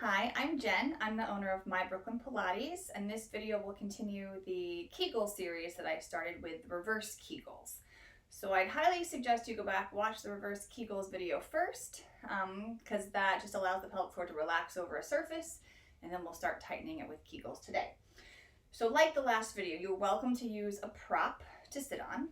Hi, I'm Jen. I'm the owner of My Brooklyn Pilates, and this video will continue the Kegel series that I started with reverse Kegels. So I'd highly suggest you go back, watch the reverse Kegels video first, because that just allows the pelvic floor to relax over a surface, and then we'll start tightening it with Kegels today. So like the last video, you're welcome to use a prop to sit on,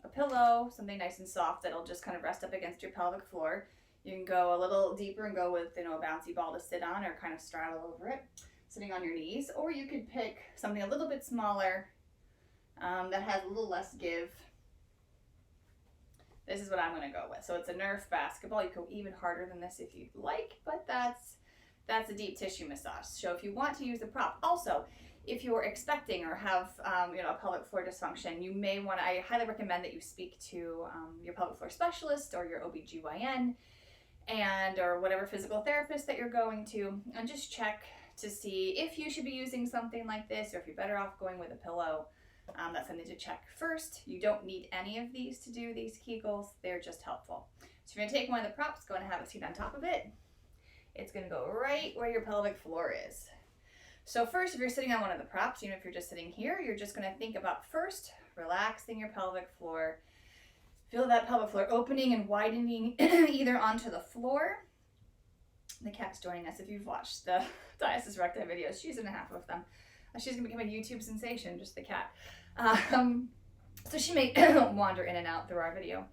a pillow, something nice and soft that'll just kind of rest up against your pelvic floor. You can go a little deeper and go with, a bouncy ball to sit on or kind of straddle over it, sitting on your knees. Or you could pick something a little bit smaller that has a little less give. This is what I'm going to go with. So it's a Nerf basketball. You can go even harder than this if you'd like, but that's a deep tissue massage. So if you want to use a prop, also, if you're expecting or have a pelvic floor dysfunction, you may want to, I highly recommend that you speak to your pelvic floor specialist or your OBGYN or whatever physical therapist that you're going to, and just check to see if you should be using something like this or if you're better off going with a pillow. That's something to check first. You don't need any of these to do these Kegels. They're just helpful. So you're going to take one of the props, go and have a seat on top of it. It's going to go right where your pelvic floor is. So first, if you're sitting on one of the props, even if you're just sitting here, you're just going to think about first relaxing your pelvic floor. Feel that pelvic floor opening and widening either onto the floor. The cat's joining us. If you've watched the diastasis recti videos, she's in half of them. She's going to become a YouTube sensation, just the cat. So she may wander in and out through our video.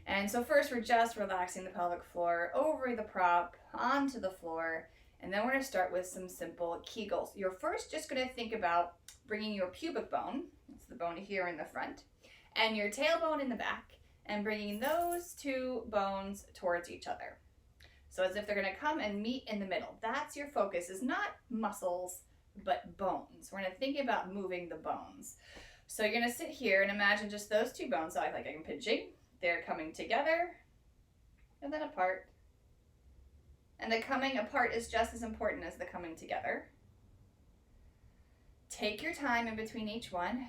And so first, we're just relaxing the pelvic floor over the prop onto the floor. And then we're going to start with some simple Kegels. You're first just going to think about bringing your pubic bone, that's the bone here in the front, and your tailbone in the back, and bringing those two bones towards each other. So as if they're going to come and meet in the middle. That's your focus, is not muscles, but bones. We're going to think about moving the bones. So you're going to sit here and imagine just those two bones, so like I'm pinching, they're coming together and then apart. And the coming apart is just as important as the coming together. Take your time in between each one.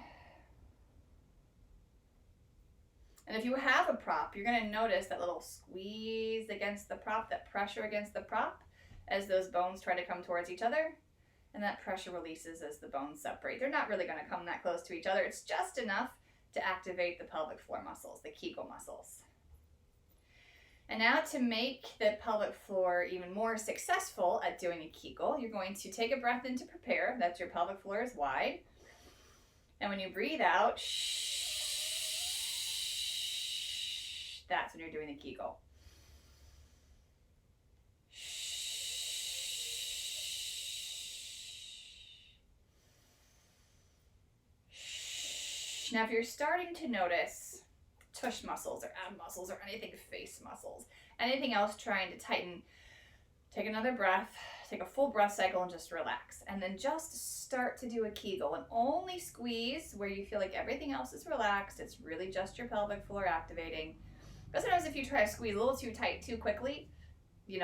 And if you have a prop, you're going to notice that little squeeze against the prop, that pressure against the prop as those bones try to come towards each other. And that pressure releases as the bones separate. They're not really going to come that close to each other. It's just enough to activate the pelvic floor muscles, the Kegel muscles. And now to make the pelvic floor even more successful at doing a Kegel, you're going to take a breath in to prepare that your pelvic floor is wide. And when you breathe out, shh, that's when you're doing the Kegel. Now, if you're starting to notice tush muscles or ab muscles or anything face muscles, anything else trying to tighten, take another breath, take a full breath cycle and just relax. And then just start to do a Kegel and only squeeze where you feel like everything else is relaxed. It's really just your pelvic floor activating. But sometimes if you try to squeeze a little too tight too quickly,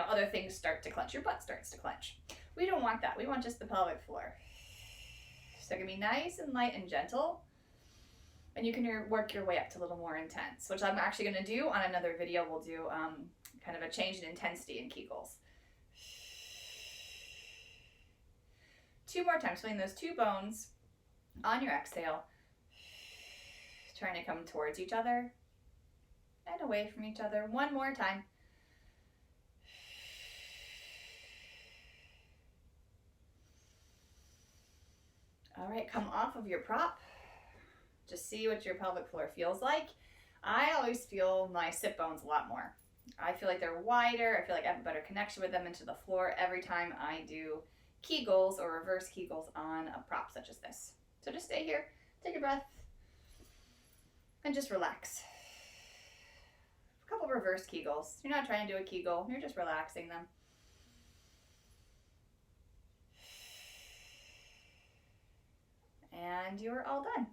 other things start to clench. Your butt starts to clench. We don't want that. We want just the pelvic floor. So it can be nice and light and gentle. And you can work your way up to a little more intense, which I'm actually going to do on another video. We'll do kind of a change in intensity in Kegels. 2 more times, feeling those two bones on your exhale, trying to come towards each other and away from each other. 1 more time. All right, come off of your prop. Just see what your pelvic floor feels like. I always feel my sit bones a lot more. I feel like they're wider. I feel like I have a better connection with them into the floor every time I do Kegels or reverse Kegels on a prop such as this. So just stay here, take a breath, and just relax. A couple reverse Kegels. You're not trying to do a Kegel, you're just relaxing them. And you're all done.